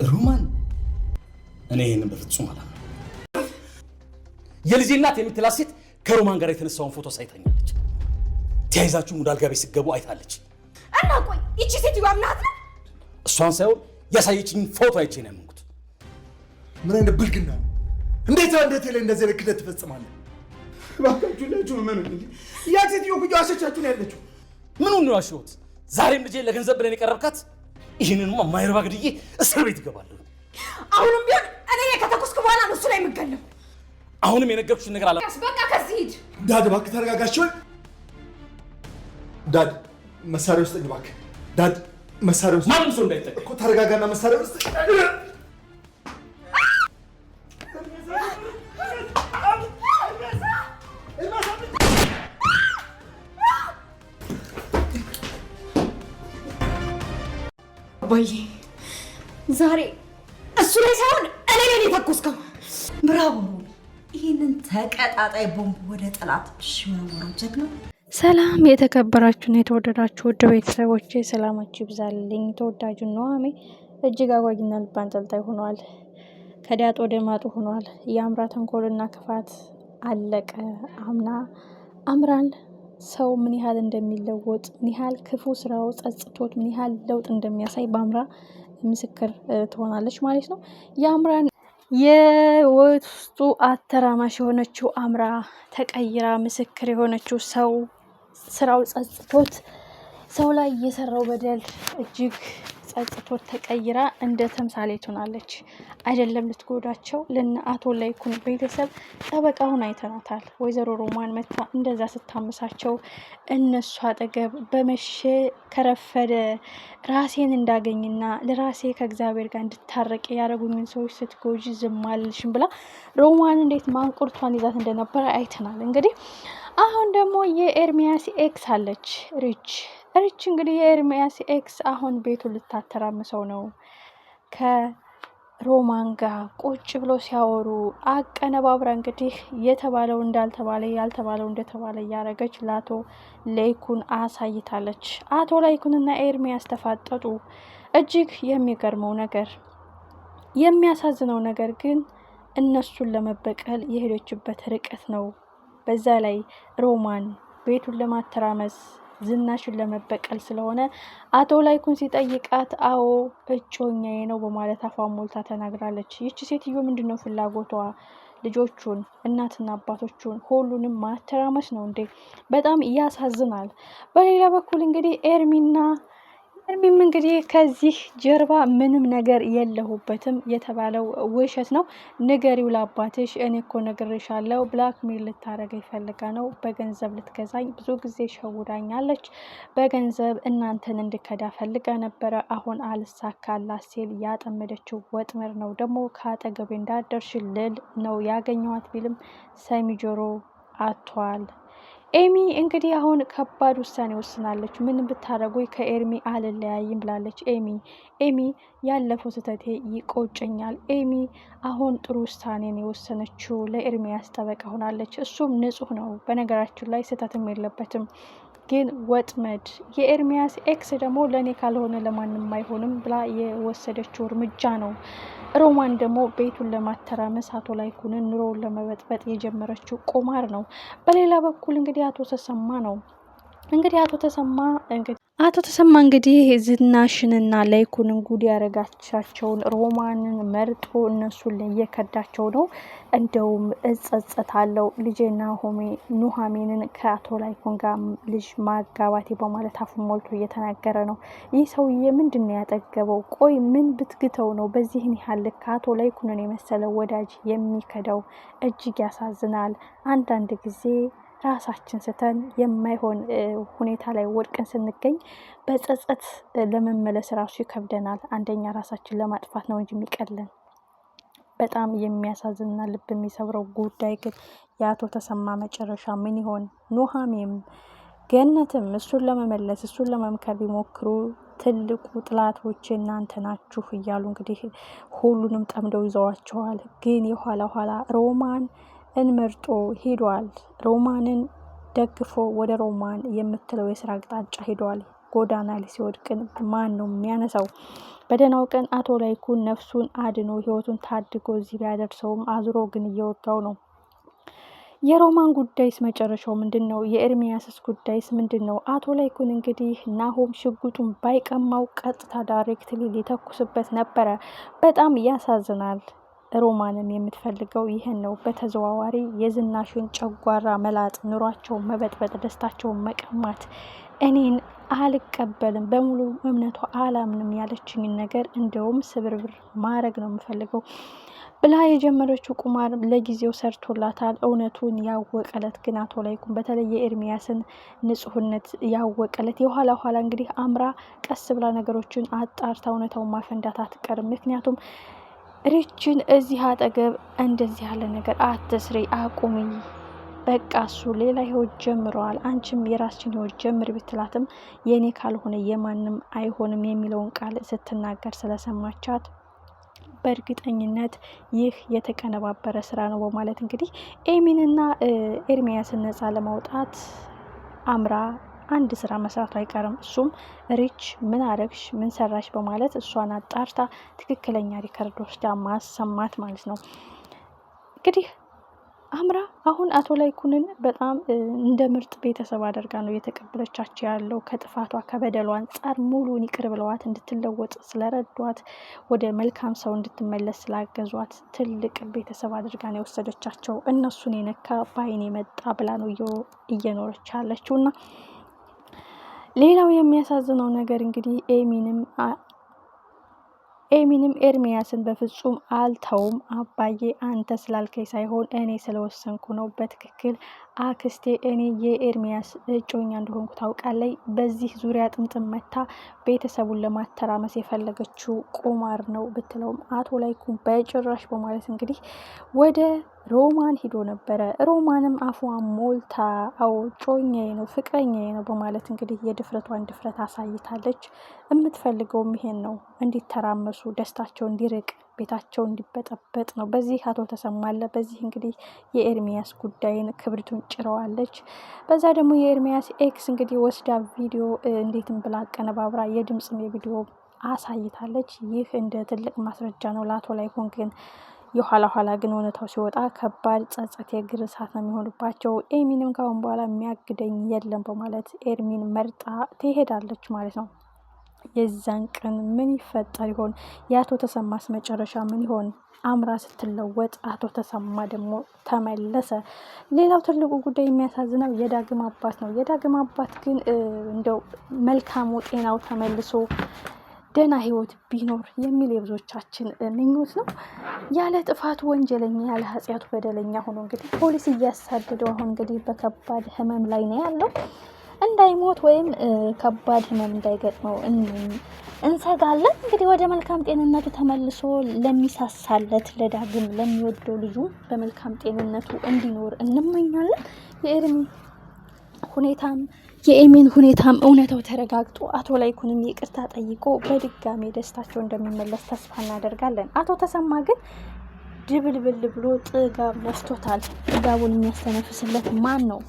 ሮማን እኔ ይሄንን በፍጹም አላምንም። የልጄ እናት የምትላት ሴት ከሮማን ጋር የተነሳውን ፎቶ ሳይታኛለች። ተያይዛችሁ ሙድ አልጋ ቤት ስትገቡ አይታለች። እና ቆይ ይቺ ሴት ይዋምናት ነው? እሷን ሳይሆን ያሳየችኝ ፎቶ አይቼ ነው ያመንኩት። ምን አይነት ብልግና ነው? እንዴት ላይ እንደዚህ ልክለት ትፈጽማለህ? እባካችሁ ልጁ ምን እንዴ? ያ ሴትዮ እኮ ዋሸቻችሁ ነው ያለችው። ምኑን ነው ያሸሁት? ዛሬም ልጄ ለገንዘብ ብለን የቀረብካት? ይህንንማ ማይረባ ግድዬ እስር ቤት እገባለሁ። አሁንም ቢሆን እኔ ከተኩስክ በኋላ ነው እሱ ላይ የምገለው። አሁንም የነገርኩሽን ነገር አላ በቃ ከዚህ ሂድ። ዳድ እባክህ ተረጋጋሽ። ዳድ መሳሪያ ውስጥ እባክህ። ዳድ መሳሪያ ውስጥ ማንም ሰው እንዳይጠቀም እኮ ተረጋጋና መሳሪያ ውስጥ አባዬ ዛሬ እሱ ላይ ሳይሆን እኔ ላይ የተኮስከው። ብራቮ! ይህንን ተቀጣጣይ ቦምብ ወደ ጠላት ሽመወረው ጀግና። ሰላም የተከበራችሁና የተወደዳችሁ ውድ ቤተሰቦቼ ሰላማችሁ ይብዛልኝ። ተወዳጁ ኑሃሜ እጅግ አጓጊና ልብ አንጠልጣይ ሆኗል። ከዳጥ ወደ ማጡ ሆኗል። የአምራ ተንኮልና ክፋት አለቀ። አምራን ሰው ምን ያህል እንደሚለወጥ ምን ያህል ክፉ ስራው ጸጽቶት ምን ያህል ለውጥ እንደሚያሳይ በአምራ ምስክር ትሆናለች ማለት ነው። የአምራን የውስጡ አተራማሽ የሆነችው አምራ ተቀይራ ምስክር የሆነችው ሰው ስራው ጸጽቶት ሰው ላይ የሰራው በደል እጅግ ጸጽቶት ተቀይራ እንደ ተምሳሌት ሆናለች። አይደለም ልትጎዳቸው ለነ አቶ ላይኩን ቤተሰብ ጠበቃውን አይተናታል። ወይዘሮ ሮማን መታ እንደዛ ስታመሳቸው እነሱ አጠገብ በመሸ ከረፈደ ራሴን እንዳገኝና ለራሴ ከእግዚአብሔር ጋር እንድታረቅ ያደረጉኝን ሰዎች ስትጎጂ ዝም አልልሽም ብላ ሮማን እንዴት ማንቁርቷን ይዛት እንደነበረ አይተናል። እንግዲህ አሁን ደግሞ የኤርሚያስ ኤክስ አለች ሪች እንግዲህ የኤርሚያስ ኤክስ አሁን ቤቱን ልታተራምሰው ነው። ከሮማን ጋር ቁጭ ብሎ ሲያወሩ አቀነባብራ እንግዲህ የተባለው እንዳልተባለ ያልተባለው እንደተባለ እያደረገች ለአቶ ላይኩን አሳይታለች። አቶ ላይኩንና ኤርሚያስ ተፋጠጡ። እጅግ የሚገርመው ነገር የሚያሳዝነው ነገር ግን እነሱን ለመበቀል የሄደችበት ርቀት ነው። በዛ ላይ ሮማን ቤቱን ለማተራመስ ዝናሽን ለመበቀል ስለሆነ አቶ ላይኩን ሲጠይቃት አዎ እጮኛዬ ነው በማለት አፏን ሞልታ ተናግራለች። ይቺ ሴትዮ ምንድነው ፍላጎቷ? ልጆቹን እናትና አባቶቹን ሁሉንም ማተራመስ ነው እንዴ? በጣም ያሳዝናል። በሌላ በኩል እንግዲህ ኤርሚም እንግዲህ ከዚህ ጀርባ ምንም ነገር የለሁበትም የተባለው ውሸት ነው። ንገሪው ለአባትሽ፣ እኔ እኮ ነግሬሻለሁ፣ ብላክሜል ልታረገኝ ፈልጋ ነው፣ በገንዘብ ልትገዛኝ ብዙ ጊዜ ሸውዳኛለች፣ በገንዘብ እናንተን እንድከዳ ፈልጋ ነበረ፣ አሁን አልሳካላት ሲል ያጠመደችው ወጥመር ነው። ደግሞ ከአጠገቤ እንዳደርሽ ልል ነው ያገኘዋት ቢልም ሰሚ ጆሮ አጥቷል። ኤሚ እንግዲህ አሁን ከባድ ውሳኔ ወስናለች። ምን ብታደርጉ ከኤርሚ አልለያይም ብላለች። ኤሚ ያለፈው ስህተቴ ይቆጨኛል። ኤሚ አሁን ጥሩ ውሳኔን የወሰነችው ለኤርሚያስ ጠበቃ ሆናለች። እሱም ንጹህ ነው፣ በነገራችን ላይ ስህተትም የለበትም። ግን ወጥመድ የኤርሚያስ ኤክስ ደግሞ ለእኔ ካልሆነ ለማንም አይሆንም ብላ የወሰደችው እርምጃ ነው። ሮማን ደግሞ ቤቱን ለማተራመስ አቶ ላይኩንን ኑሮውን ለመበጥበጥ የጀመረችው ቁማር ነው። በሌላ በኩል እንግዲህ አቶ ተሰማ እንግዲህ ዝናሽንና ላይኩንን ጉድ ያረጋቻቸውን ሮማንን መርጦ እነሱን እየከዳቸው ነው። እንደውም እጸጸታለሁ ልጄና ኑሃሜንን ከአቶ ላይኩን ጋር ልጅ ማጋባቴ በማለት አፉ ሞልቶ እየተናገረ ነው። ይህ ሰውዬ ምንድን ነው ያጠገበው? ቆይ ምን ብትግተው ነው በዚህን ያህል ከአቶ ላይኩንን የመሰለ ወዳጅ የሚከዳው? እጅግ ያሳዝናል። አንዳንድ ጊዜ ራሳችን ስተን የማይሆን ሁኔታ ላይ ወድቀን ስንገኝ በጸጸት ለመመለስ ራሱ ይከብደናል። አንደኛ ራሳችን ለማጥፋት ነው እንጂ የሚቀለን። በጣም የሚያሳዝንና ልብ የሚሰብረው ጉዳይ ግን የአቶ ተሰማ መጨረሻ ምን ይሆን? ኑሃሜም ገነትም እሱን ለመመለስ እሱን ለመምከር ቢሞክሩ ትልቁ ጥላቶች እናንተ ናችሁ እያሉ እንግዲህ ሁሉንም ጠምደው ይዘዋቸዋል። ግን የኋላ ሮማን እንመርጦ ሄዷል። ሮማንን ደግፎ ወደ ሮማን የምትለው የስራ አቅጣጫ ሄዷል። ጎዳና ላይ ሲወድቅ ማን ነው የሚያነሳው? በደህናው ቀን አቶ ላይኩን ነፍሱን አድኖ ህይወቱን ታድጎ እዚህ ቢያደርሰውም አዙሮ ግን እየወጋው ነው። የሮማን ጉዳይስ መጨረሻው ምንድን ነው? የኤርሚያስስ ጉዳይስ ምንድን ነው? አቶ ላይኩን እንግዲህ ናሆም ሽጉጡን ባይቀማው ቀጥታ ዳይሬክትሊ ሊተኩስበት ነበረ። በጣም ያሳዝናል። ሮማንም የምትፈልገው ይህን ነው። በተዘዋዋሪ የዝናሽን ጨጓራ መላጥ፣ ኑሯቸውን መበጥበጥ፣ ደስታቸውን መቀማት። እኔን አልቀበልም፣ በሙሉ እምነቷ አላምንም ያለችኝን ነገር እንደውም ስብርብር ማድረግ ነው የምፈልገው ብላ የጀመረችው ቁማር ለጊዜው ሰርቶላታል። እውነቱን ያወቀለት ግን አቶ ላይኩን በተለይ የኤርሚያስን ንጹህነት ያወቀለት የኋላ ኋላ እንግዲህ አምራ ቀስ ብላ ነገሮችን አጣርታ እውነታውን ማፈንዳት አትቀርም። ምክንያቱም ሪችን እዚህ አጠገብ እንደዚህ ያለ ነገር አትስሪ፣ አቁሚ፣ በቃ እሱ ሌላ ህይወት ጀምረዋል፣ አንቺም የራስችን ህይወት ጀምር ብትላትም የኔ ካልሆነ የማንም አይሆንም የሚለውን ቃል ስትናገር ስለሰማቻት በእርግጠኝነት ይህ የተቀነባበረ ስራ ነው በማለት እንግዲህ ኤሚንና ኤርሚያስን ነጻ ለማውጣት አምራ አንድ ስራ መስራቱ አይቀርም። እሱም ሪች ምን አረግሽ፣ ምን ሰራሽ በማለት እሷን አጣርታ ትክክለኛ ሪከርድ ወስዳ ማሰማት ማለት ነው። እንግዲህ አምራ አሁን አቶ ላይኩንን በጣም እንደ ምርጥ ቤተሰብ አድርጋ ነው እየተቀበለቻቸው ያለው። ከጥፋቷ ከበደሏ አንጻር ሙሉን ይቅር ብለዋት እንድትለወጥ ስለረዷት፣ ወደ መልካም ሰው እንድትመለስ ስላገዟት ትልቅ ቤተሰብ አድርጋ ነው የወሰደቻቸው። እነሱን የነካ በአይን የመጣ ብላ ነው እየኖረች ያለችው። እና ሌላው የሚያሳዝነው ነገር እንግዲህ ኤሚንም ኤርሚያስን በፍጹም አልተውም፣ አባዬ አንተ ስላልከኝ ሳይሆን እኔ ስለወሰንኩ ነው። በትክክል አክስቴ እኔ የኤርሚያስ እጮኛ እንደሆንኩ ታውቃለይ። በዚህ ዙሪያ ጥምጥም መታ ቤተሰቡን ለማተራመስ የፈለገችው ቁማር ነው ብትለውም አቶ ላይኩን በጭራሽ በማለት እንግዲህ ወደ ሮማን ሂዶ ነበረ። ሮማንም አፏን ሞልታ አዎ ጮኛዬ ነው ፍቅረኛዬ ነው በማለት እንግዲህ የድፍረቷን ድፍረት አሳይታለች። የምትፈልገውም ይሄን ነው፣ እንዲተራመሱ፣ ደስታቸው እንዲርቅ፣ ቤታቸው እንዲበጠበጥ ነው። በዚህ አቶ ተሰማለ በዚህ እንግዲህ የኤርሚያስ ጉዳይን ክብሪቱን ጭረዋለች። በዛ ደግሞ የኤርሚያስ ኤክስ እንግዲህ ወስዳ ቪዲዮ እንዴትም ብላ አቀነባብራ የድምጽም የቪዲዮ አሳይታለች። ይህ እንደ ትልቅ ማስረጃ ነው ለአቶ ላይኩን። ግን የኋላ ኋላ ግን እውነታው ሲወጣ ከባድ ጸጸት የእግር እሳት ነው የሚሆንባቸው። ኤሚንም ካሁን በኋላ የሚያግደኝ የለም በማለት ኤርሚን መርጣ ትሄዳለች ማለት ነው። የዛን ቀን ምን ይፈጠር ይሆን? የአቶ ተሰማስ መጨረሻ ምን ይሆን? አምራ ስትለወጥ አቶ ተሰማ ደግሞ ተመለሰ። ሌላው ትልቁ ጉዳይ የሚያሳዝነው የዳግም አባት ነው። የዳግም አባት ግን እንደው መልካሙ ጤናው ተመልሶ ደህና ህይወት ቢኖር የሚል የብዙዎቻችን ምኞት ነው። ያለ ጥፋቱ ወንጀለኛ ያለ ኃጢአቱ በደለኛ ሆኖ እንግዲህ ፖሊስ እያሳደደው አሁን እንግዲህ በከባድ ህመም ላይ ነው ያለው። እንዳይሞት ወይም ከባድ ህመም እንዳይገጥመው እንሰጋለን። እንግዲህ ወደ መልካም ጤንነቱ ተመልሶ ለሚሳሳለት ለዳግም ለሚወደው ልጁ በመልካም ጤንነቱ እንዲኖር እንመኛለን። የኤሚን ሁኔታም እውነታው ተረጋግጦ አቶ ላይኩንም ይቅርታ ጠይቆ በድጋሚ ደስታቸው እንደሚመለስ ተስፋ እናደርጋለን። አቶ ተሰማ ግን ድብልብል ብሎ ጥጋብ ነስቶታል። ጥጋቡን የሚያስተነፍስለት ማን ነው?